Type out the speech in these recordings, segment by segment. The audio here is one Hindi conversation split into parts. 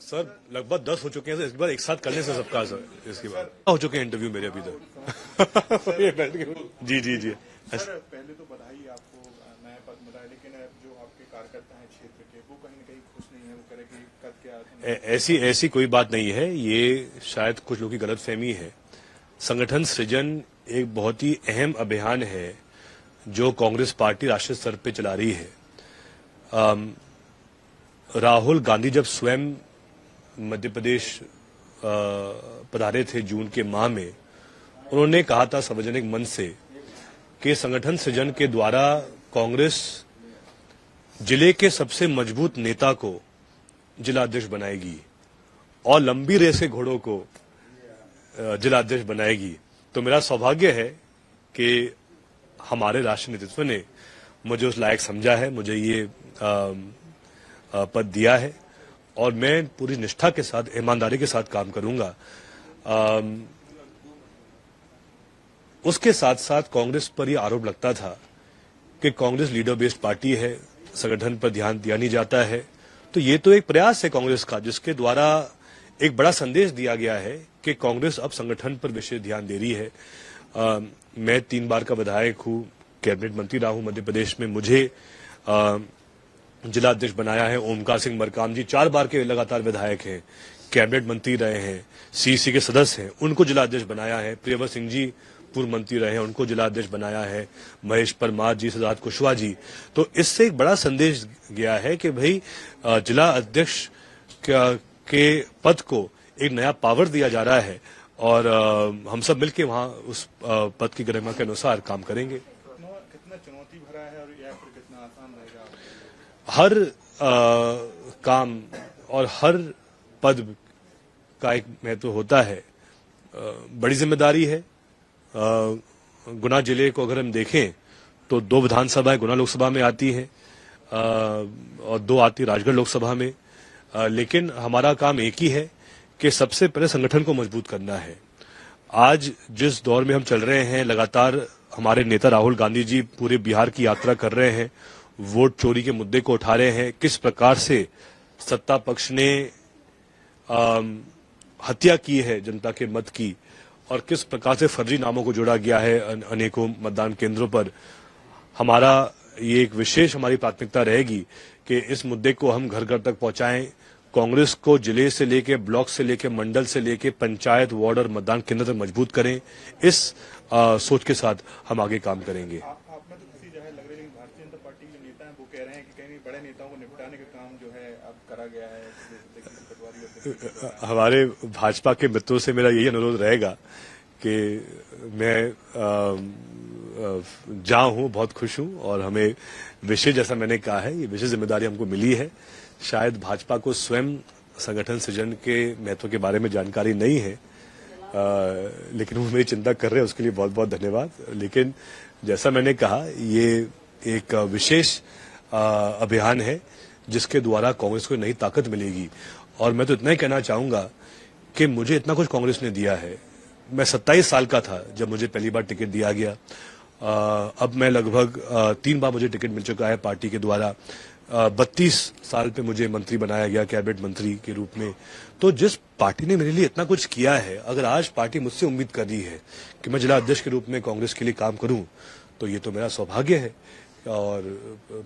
सर लगभग 10 हो चुके हैं, इस बार एक साथ करने से सबका सर इसके बाद हो चुके हैं इंटरव्यू मेरे अभी तक। जी जी जी सर पहले तो बधाई आपको नया पद मिला है, लेकिन जो आपके कार्यकर्ता हैं क्षेत्र के वो कहीं न कहीं खुश नहीं है, वो कह रहे कि कद क्या ऐसी कोई बात नहीं है। ये शायद कुछ लोगों की गलतफहमी है। संगठन सृजन एक बहुत ही अहम अभियान है जो कांग्रेस पार्टी राष्ट्रीय स्तर पे चला रही है। राहुल गांधी जब स्वयं मध्य प्रदेश पधारे थे जून के माह में, उन्होंने कहा था सार्वजनिक मंच से कि संगठन सृजन के द्वारा कांग्रेस जिले के सबसे मजबूत नेता को जिला अध्यक्ष बनाएगी और लंबी रेस के घोड़ों को जिला अध्यक्ष बनाएगी। तो मेरा सौभाग्य है कि हमारे राष्ट्रीय नेतृत्व ने मुझे उस लायक समझा है, मुझे ये पद दिया है और मैं पूरी निष्ठा के साथ, ईमानदारी के साथ काम करूंगा। उसके साथ साथ कांग्रेस पर यह आरोप लगता था कि कांग्रेस लीडर बेस्ड पार्टी है, संगठन पर ध्यान दिया नहीं जाता है। तो ये तो एक प्रयास है कांग्रेस का, जिसके द्वारा एक बड़ा संदेश दिया गया है कि कांग्रेस अब संगठन पर विशेष ध्यान दे रही है। मैं 3 बार का विधायक हूं, कैबिनेट मंत्री रहा हूं मध्य प्रदेश में। मुझे जिला अध्यक्ष बनाया है ओमकार सिंह मरकाम जी, 4 बार के लगातार विधायक हैं, कैबिनेट मंत्री रहे हैं, सीसी के सदस्य हैं, उनको जिला अध्यक्ष बनाया है। प्रियव्रत सिंह जी पूर्व मंत्री रहे हैं, उनको जिला अध्यक्ष बनाया है। महेश परमार जी, सिद्धार्थ कुशवाहा जी। तो इससे एक बड़ा संदेश गया है कि भाई जिला अध्यक्ष के पद को एक नया पावर दिया जा रहा है और हम सब मिलकर वहां उस पद की गरिमा के अनुसार काम करेंगे। कितना चुनौती भरा है और या फिर कितना आसान रहेगा? हर काम और हर पद का एक महत्व होता है। बड़ी जिम्मेदारी है। गुना जिले को अगर हम देखें तो 2 विधानसभाएं गुना लोकसभा में आती हैं और 2 आती राजगढ़ लोकसभा में। लेकिन हमारा काम एक ही है कि सबसे पहले संगठन को मजबूत करना है। आज जिस दौर में हम चल रहे हैं, लगातार हमारे नेता राहुल गांधी जी पूरे बिहार की यात्रा कर रहे हैं, वोट चोरी के मुद्दे को उठा रहे हैं, किस प्रकार से सत्ता पक्ष ने हत्या की है जनता के मत की और किस प्रकार से फर्जी नामों को जोड़ा गया है अनेकों मतदान केंद्रों पर। हमारा ये एक विशेष हमारी प्राथमिकता रहेगी कि इस मुद्दे को हम घर घर तक पहुंचाएं। कांग्रेस को जिले से लेके, ब्लॉक से लेके, मंडल से लेके, पंचायत, वार्ड और मतदान केंद्र तक मजबूत करें। इस सोच के साथ हम आगे काम करेंगे। आप में तो किसी जगह लग रही है, भारतीय जनता पार्टी के नेता हैं वो कह रहे हैं कि कहीं बड़े नेताओं को निपटाने का काम जो है अब करा गया है। हमारे भाजपा के मित्रों से मेरा यही अनुरोध रहेगा कि मैं जहाँ हूँ बहुत खुश हूँ और हमें विशेष, जैसा मैंने कहा है, ये विशेष जिम्मेदारी हमको मिली है। शायद भाजपा को स्वयं संगठन सृजन के महत्व के बारे में जानकारी नहीं है, लेकिन वो मेरी चिंता कर रहे हैं, उसके लिए बहुत बहुत धन्यवाद। लेकिन जैसा मैंने कहा, ये एक विशेष अभियान है जिसके द्वारा कांग्रेस को नई ताकत मिलेगी। और मैं तो इतना ही कहना चाहूंगा कि मुझे इतना कुछ कांग्रेस ने दिया है। मैं 27 साल का था जब मुझे पहली बार टिकट दिया गया। अब मैं लगभग 3 बार मुझे टिकट मिल चुका है पार्टी के द्वारा। 32 साल पे मुझे मंत्री बनाया गया, कैबिनेट मंत्री के रूप में। तो जिस पार्टी ने मेरे लिए इतना कुछ किया है, अगर आज पार्टी मुझसे उम्मीद कर रही है कि मैं जिला अध्यक्ष के रूप में कांग्रेस के लिए काम करूं, तो ये तो मेरा सौभाग्य है और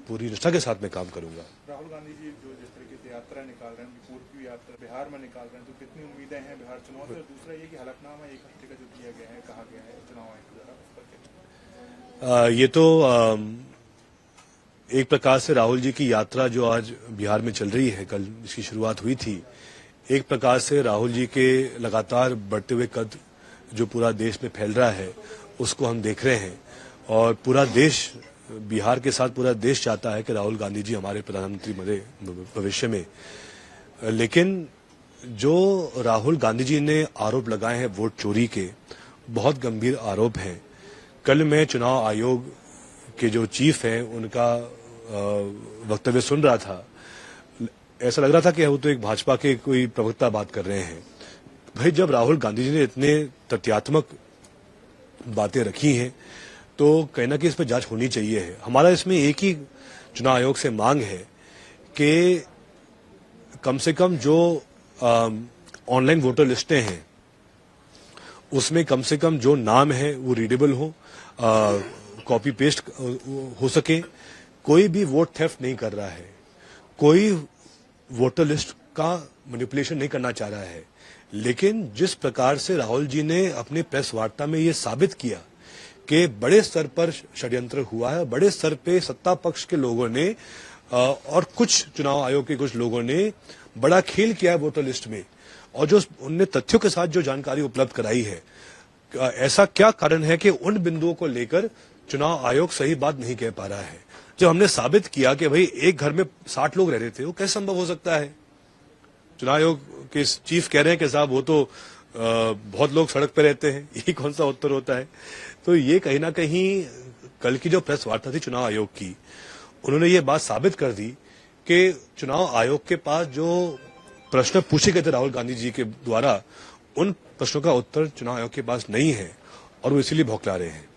पूरी निष्ठा के साथ मैं काम करूंगा। राहुल गांधी जी जो जिस तरीके से यात्रा निकाल रहे हैं, उनकी पूर्व यात्रा बिहार में निकाल रहे हैं, तो कितनी उम्मीदें हैं बिहार चुनाव से? दूसरा ये कि हलफनामा 1 हफ्ते का जो दिया गया है, कहा गया है चुनाव आयोग द्वारा, उस पर ये तो एक प्रकार से राहुल जी की यात्रा जो आज बिहार में चल रही है, कल इसकी शुरुआत हुई थी, एक प्रकार से राहुल जी के लगातार बढ़ते हुए कद जो पूरा देश में फैल रहा है, उसको हम देख रहे हैं। और पूरा देश, बिहार के साथ पूरा देश चाहता है कि राहुल गांधी जी हमारे प्रधानमंत्री बने भविष्य में। लेकिन जो राहुल गांधी जी ने आरोप लगाए हैं वोट चोरी के, बहुत गंभीर आरोप हैं। कल मैं चुनाव आयोग के जो चीफ हैं उनका वक्तव्य सुन रहा था। ऐसा लग रहा था कि वो तो एक भाजपा के कोई प्रवक्ता बात कर रहे हैं। भाई, जब राहुल गांधी जी ने इतने तथ्यात्मक बातें रखी हैं तो कहीं ना कहीं इस पर जांच होनी चाहिए है। हमारा इसमें एक ही चुनाव आयोग से मांग है कि कम से कम जो ऑनलाइन वोटर लिस्टें हैं उसमें कम से कम जो नाम है वो रीडेबल हो, कॉपी पेस्ट हो सके, कोई भी वोट थेफ्ट नहीं कर रहा है, कोई वोटर लिस्ट का मैनिपुलेशन नहीं करना चाह रहा है। लेकिन जिस प्रकार से राहुल जी ने अपने प्रेस वार्ता में ये साबित किया कि बड़े स्तर पर षड्यंत्र हुआ है, बड़े स्तर पे सत्ता पक्ष के लोगों ने और कुछ चुनाव आयोग के कुछ लोगों ने बड़ा खेल किया है वोटर लिस्ट में, और जो उनने तथ्यों के साथ जो जानकारी उपलब्ध कराई है, ऐसा क्या कारण है कि उन बिंदुओं को लेकर चुनाव आयोग सही बात नहीं कह पा रहा है? जब हमने साबित किया कि भाई एक घर में 60 लोग रह रहे थे, वो कैसे संभव हो सकता है? चुनाव आयोग के चीफ कह रहे हैं कि साहब वो तो बहुत लोग सड़क पे रहते हैं, यही कौन सा उत्तर होता है? तो ये कहीं ना कहीं कल की जो प्रेस वार्ता थी चुनाव आयोग की, उन्होंने ये बात साबित कर दी कि चुनाव आयोग के पास जो प्रश्न पूछे गए थे राहुल गांधी जी के द्वारा, उन प्रश्नों का उत्तर चुनाव आयोग के पास नहीं है और वो इसीलिए भौंकला रहे हैं।